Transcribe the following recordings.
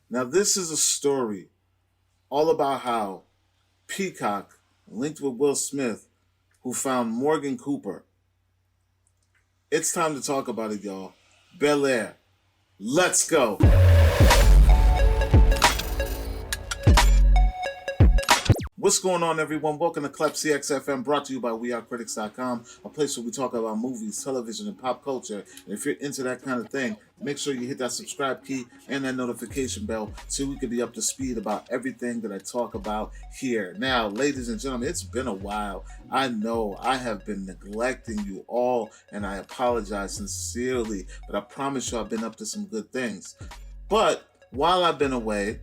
Now, this is a story all about how Peacock linked with Will Smith, who found Morgan Cooper. It's time to talk about it, y'all. Bel-Air. Let's go. What's going on, everyone? Welcome to Klepcx FM, brought to you by CritiX.com, a place where we talk about movies, television, and pop culture. And if you're into that kind of thing, make sure you hit that subscribe key and that notification bell so we can be up to speed about everything that I talk about here. Now, ladies and gentlemen, it's been a while. I know I have been neglecting you all, and I apologize sincerely, but I promise you I've been up to some good things. But while I've been away,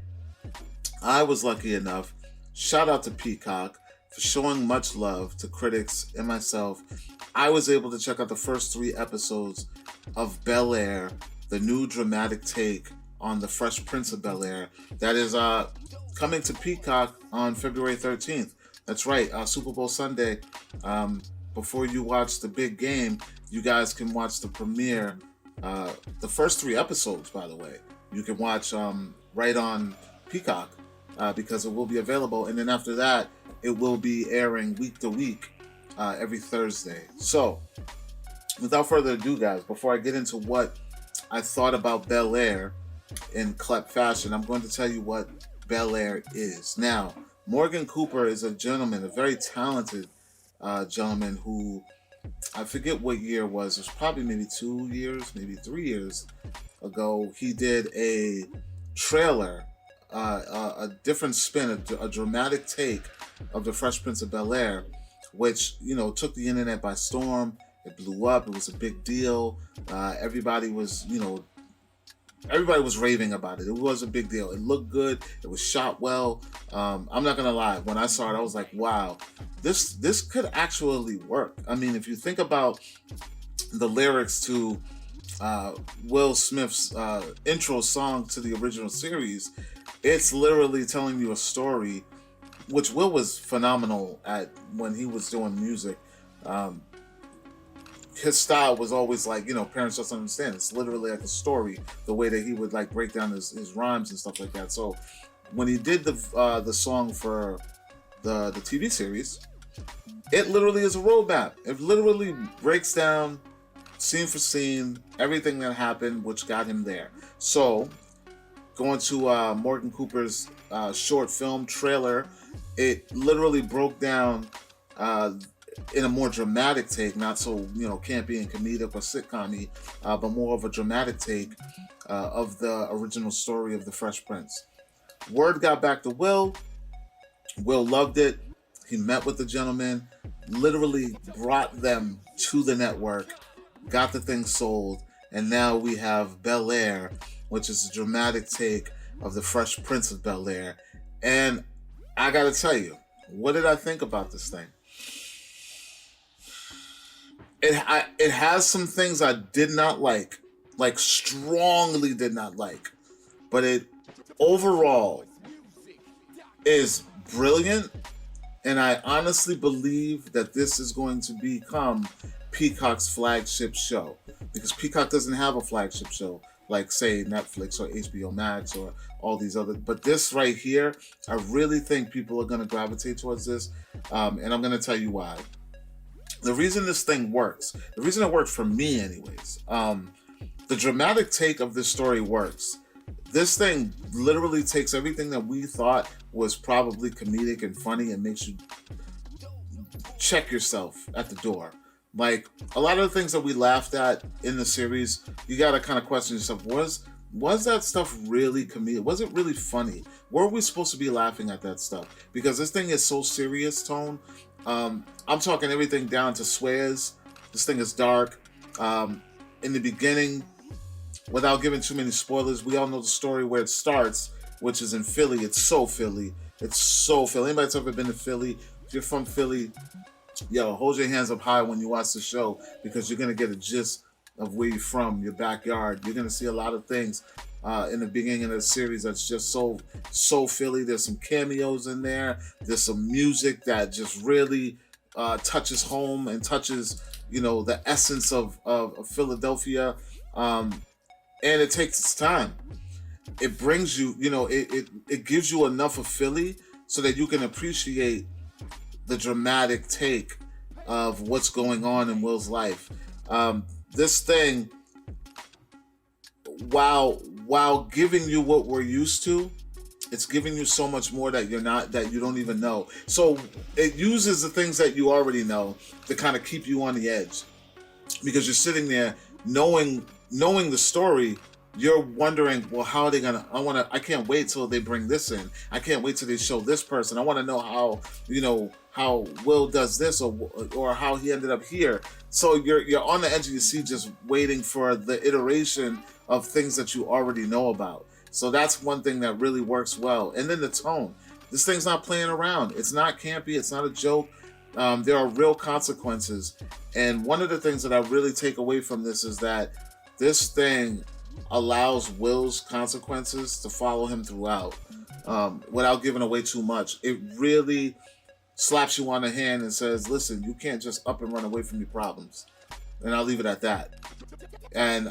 I was lucky enough. Shout out to Peacock for showing much love to CritiX and myself. I was able to check out the first 3 episodes of Bel-Air, the new dramatic take on the Fresh Prince of Bel-Air. That is coming to Peacock on February 13th. That's right, Super Bowl Sunday. Before you watch the big game, you guys can watch the premiere. The first 3 episodes, by the way, you can watch right on Peacock. Because it will be available, and then after that it will be airing week to week every Thursday. So without further ado, guys, before I get into what I thought about Bel-Air in Klep fashion, I'm going to tell you what Bel-Air is. Now, Morgan Cooper is a gentleman, a very talented gentleman who, I forget what year it was probably maybe 2 years, maybe 3 years ago. He did a trailer, a different spin, a dramatic take of the Fresh Prince of Bel-Air, which, you know, took the internet by storm. It blew up. It was a big deal. Everybody was raving about it. It was a big deal. It looked good. It was shot well. I'm not gonna lie. When I saw it, I was like, wow, this could actually work. I mean, if you think about the lyrics to Will Smith's intro song to the original series, it's literally telling you a story, which Will was phenomenal at when he was doing music. His style was always like, you know, parents just understand. It's literally like a story, the way that he would like break down his rhymes and stuff like that. So when he did the song for the TV series, it literally is a roadmap. It literally breaks down scene for scene everything that happened, which got him there. So going to Morgan Cooper's short film trailer, it literally broke down in a more dramatic take, not so, you know, campy and comedic or sitcom-y, but more of a dramatic take of the original story of the Fresh Prince. Word got back to Will. Will loved it. He met with the gentleman, literally brought them to the network, got the thing sold, and now we have Bel-Air, which is a dramatic take of the Fresh Prince of Bel-Air. And I gotta tell you, what did I think about this thing? It has some things I did not like strongly did not like, but it overall is brilliant, and I honestly believe that this is going to become Peacock's flagship show, because Peacock doesn't have a flagship show like, say, Netflix or HBO Max or all these other. But this right here, I really think people are going to gravitate towards this, and I'm going to tell you why. The reason this thing works, the reason it worked for me anyways, the dramatic take of this story works. This thing literally takes everything that we thought was probably comedic and funny and makes you check yourself at the door. Like, a lot of the things that we laughed at in the series, you gotta kind of question yourself, was that stuff really comedic? Was it really funny? Were we supposed to be laughing at that stuff? Because this thing is so serious tone. I'm talking everything down to swears. This thing is dark. In the beginning, without giving too many spoilers, we all know the story where it starts, which is in Philly. It's so Philly. It's so Philly. Anybody that's ever been to Philly, if you're from Philly, yo, hold your hands up high when you watch the show, because you're going to get a gist of where you're from, your backyard. You're going to see a lot of things in the beginning of the series that's just so Philly. There's some cameos in there. There's some music that just really touches home and touches, you know, the essence of Philadelphia. And it takes its time. it brings you, it gives you enough of Philly so that you can appreciate the dramatic take of what's going on in Will's life. This thing, while giving you what we're used to, it's giving you so much more that you don't even know. So it uses the things that you already know to kind of keep you on the edge, because you're sitting there knowing the story. You're wondering, well, how are they gonna? I can't wait till they bring this in. I can't wait till they show this person. I want to know how Will does this, or how he ended up here. So you're on the edge of your seat, just waiting for the iteration of things that you already know about. So that's one thing that really works well. And then the tone. This thing's not playing around. It's not campy. It's not a joke. There are real consequences. And one of the things that I really take away from this is that this thing allows Will's consequences to follow him throughout, without giving away too much. It really slaps you on the hand and says, listen, you can't just up and run away from your problems. And I'll leave it at that. And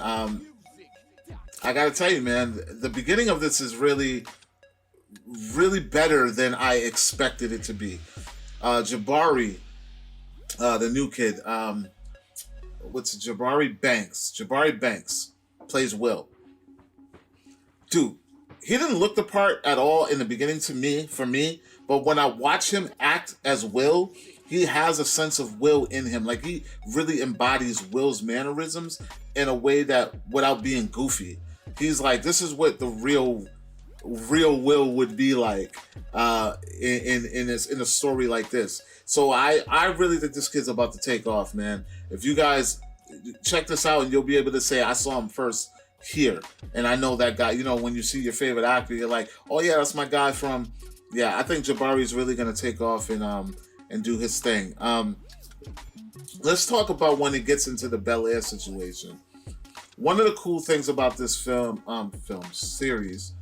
I gotta tell you, man, the beginning of this is really, really better than I expected it to be. Jabari, the new kid, Jabari Banks? Jabari Banks plays Will. Dude, he didn't look the part at all in the beginning for me, but when I watch him act as Will, he has a sense of Will in him. Like, he really embodies Will's mannerisms in a way that, without being goofy, he's like, this is what the real Will would be like in a story like this. So I really think this kid's about to take off, man. If you guys check this out, and you'll be able to say, I saw him first here, and I know that guy. When you see your favorite actor, you're like, oh yeah, that's my guy from. Yeah, I think Jabari's really gonna take off and do his thing. Let's talk about when it gets into the Bel-Air situation. One of the cool things about this film series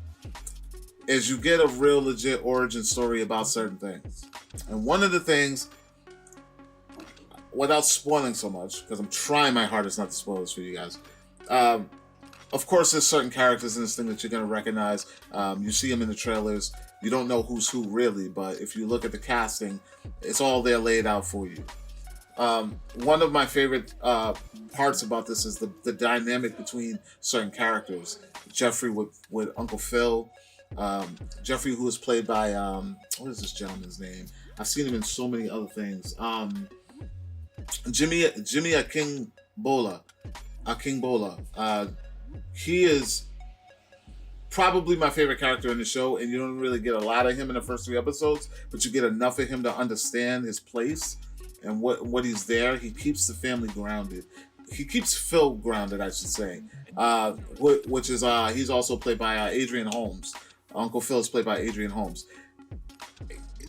is you get a real legit origin story about certain things. And one of the things, without spoiling so much, because I'm trying my hardest not to spoil this for you guys, of course there's certain characters in this thing that you're going to recognize. You see them in the trailers. You don't know who's who really, but if you look at the casting, it's all there laid out for you. One of my favorite parts about this is the dynamic between certain characters. Jeffrey with Uncle Phil. Jeffrey, who is played by, what is this gentleman's name? I've seen him in so many other things. Jimmy Akingbola. He is probably my favorite character in the show, and you don't really get a lot of him in the first 3 episodes, but you get enough of him to understand his place and what he's there. He keeps the family grounded. He keeps Phil grounded, I should say. Which is he's also played by Adrian Holmes. Uncle Phil is played by Adrian Holmes.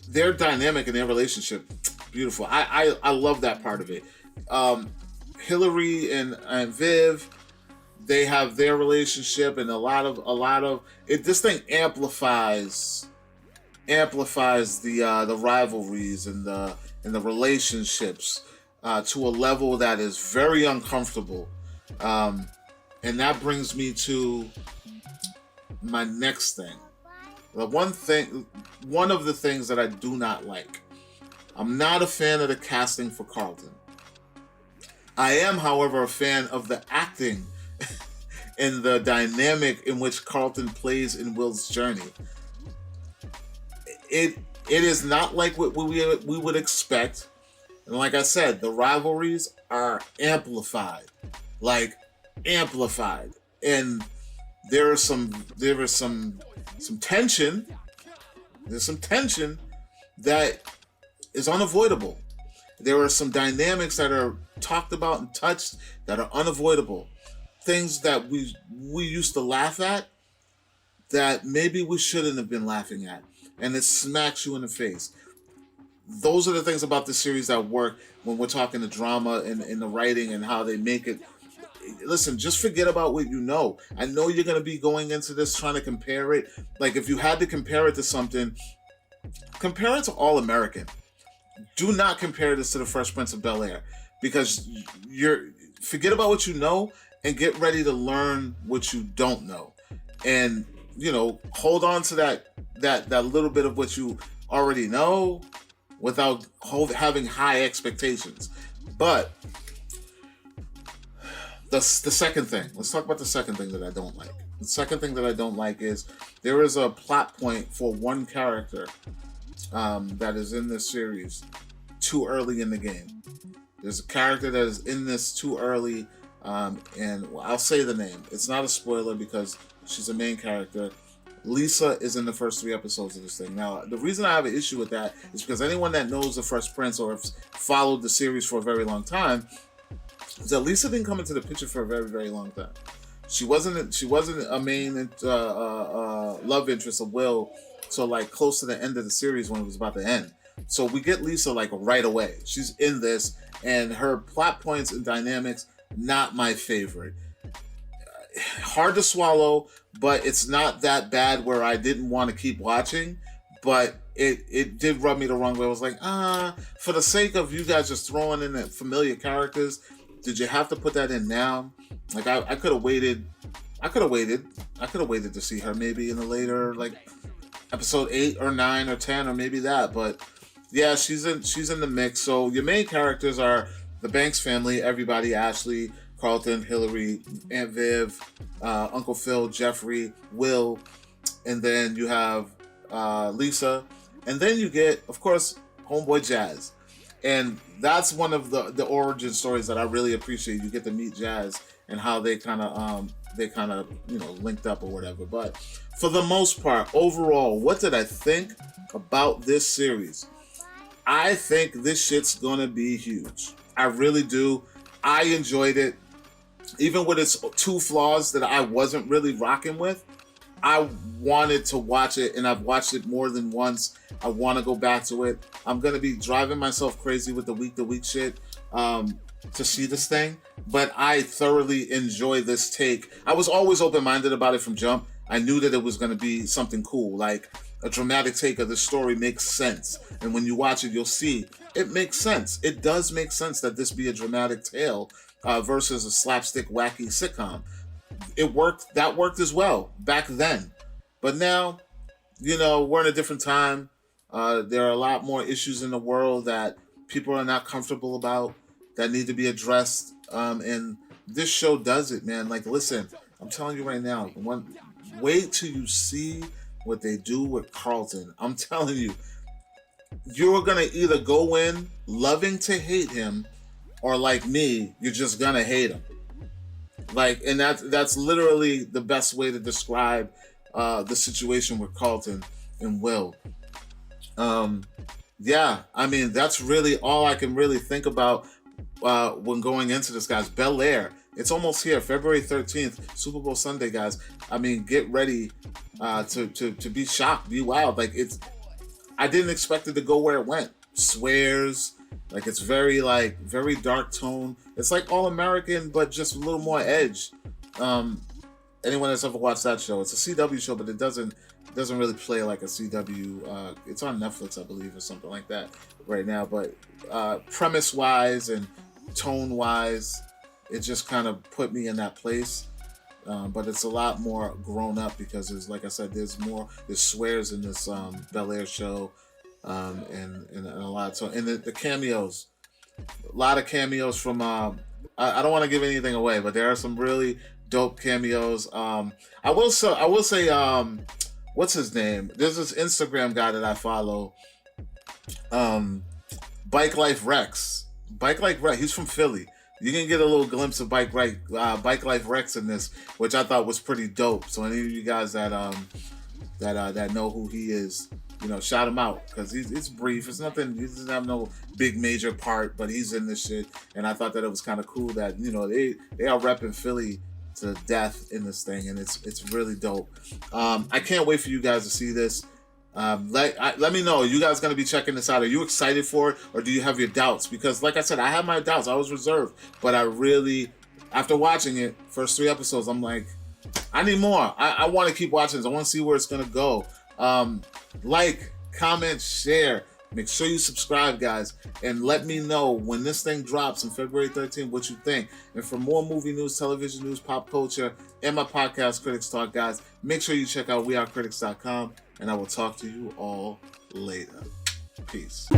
Their dynamic and their relationship, beautiful. I love that part of it. Hillary and Viv, they have their relationship, and a lot of it. This thing amplifies the rivalries and the relationships to a level that is very uncomfortable. And that brings me to my next thing. One of the things that I do not like. I'm not a fan of the casting for Carlton. I am, however, a fan of the acting and the dynamic in which Carlton plays in Will's journey. It is not like what we would expect. And like I said, the rivalries are amplified. And there is some tension. There's some tension that is unavoidable. There are some dynamics that are talked about and touched that are unavoidable. Things that we used to laugh at that maybe we shouldn't have been laughing at. And it smacks you in the face. Those are the things about the series that work when we're talking the drama and the writing and how they make it. Listen, just forget about what you know. I know you're going to be going into this trying to compare it. Like, if you had to compare it to something, compare it to All American. Do not compare this to the Fresh Prince of Bel-Air, because forget about what you know and get ready to learn what you don't know. And hold on to that little bit of what you already know without having high expectations. But the second thing, let's talk about the second thing that I don't like. The second thing that I don't like is there is a plot point for one character that is in this series too early in the game. There's a character that is in this too early, and I'll say the name. It's not a spoiler because she's a main character. Lisa is in the first 3 episodes of this thing. Now, the reason I have an issue with that is because anyone that knows the Fresh Prince or has followed the series for a very long time is that Lisa didn't come into the picture for a very, very long time. She wasn't a main love interest of Will till like close to the end of the series when it was about to end. So we get Lisa like right away. She's in this, and her plot points and dynamics, not my favorite. Hard to swallow, but it's not that bad where I didn't want to keep watching. But it did rub me the wrong way. I was like, for the sake of you guys just throwing in the familiar characters, did you have to put that in now? Like I could have waited. I could have waited to see her maybe in the later, like episode 8 or 9 or 10 or maybe that. But yeah, she's in the mix. So your main characters are the Banks family, everybody: Ashley, Carlton, Hillary, Aunt Viv, Uncle Phil, Jeffrey, Will, and then you have Lisa, and then you get, of course, homeboy Jazz. And that's one of the origin stories that I really appreciate. You get to meet Jazz and how they kind of linked up or whatever. But for the most part, overall, what did I think about this series? I think this shit's gonna be huge. I really do. I enjoyed it, even with its 2 flaws that I wasn't really rocking with. I wanted to watch it, and I've watched it more than once. I want to go back to it. I'm going to be driving myself crazy with the week-to-week shit to see this thing, but I thoroughly enjoy this take. I was always open-minded about it from jump. I knew that it was going to be something cool, like a dramatic take of the story makes sense. And when you watch it, you'll see it makes sense. It does make sense that this be a dramatic tale versus a slapstick, wacky sitcom. It worked. That worked as well back then. But now, we're in a different time. There are a lot more issues in the world that people are not comfortable about that need to be addressed. And this show does it, man. Like, listen, I'm telling you right now, wait till you see what they do with Carlton. I'm telling you, you're going to either go in loving to hate him, or like me, you're just going to hate him. Like, and that's literally the best way to describe the situation with Carlton and Will. Yeah, I mean, that's really all I can really think about when going into this, guys. Bel-Air, it's almost here, February 13th, Super Bowl Sunday, guys. I mean, get ready to be shocked, be wild. Like, I didn't expect it to go where it went. Swears, like it's very dark tone. It's like All American, but just a little more edge. Anyone that's ever watched that show, it's a CW show, but it doesn't really play like a CW. It's on Netflix, I believe, or something like that right now. But premise wise and tone wise, it just kind of put me in that place. But it's a lot more grown up because there's, like I said, there's swears in this Bel-Air show. And a lot of and the cameos, a lot of cameos from I don't want to give anything away, but there are some really dope cameos. I will say what's his name? There's this Instagram guy that I follow, Bike Life Rex. He's from Philly. You can get a little glimpse of Bike Life Rex in this, which I thought was pretty dope. So any of you guys that know who he is, shout him out, because it's brief. It's nothing. He doesn't have no big major part, but he's in this shit, and I thought that it was kind of cool that they are repping Philly to death in this thing, and it's really dope. I can't wait for you guys to see this. Let me know. Are you guys gonna be checking this out? Are you excited for it, or do you have your doubts? Because, like I said, I have my doubts. I was reserved, but I really, after watching it, first 3 episodes, I'm like, I need more. I want to keep watching this. I want to see where it's gonna go. Like, comment, share. Make sure you subscribe, guys, and let me know when this thing drops on February 13th what you think. And for more movie news, television news, pop culture, and my podcast, Critics Talk, guys, make sure you check out wearecritics.com, and I will talk to you all later. Peace.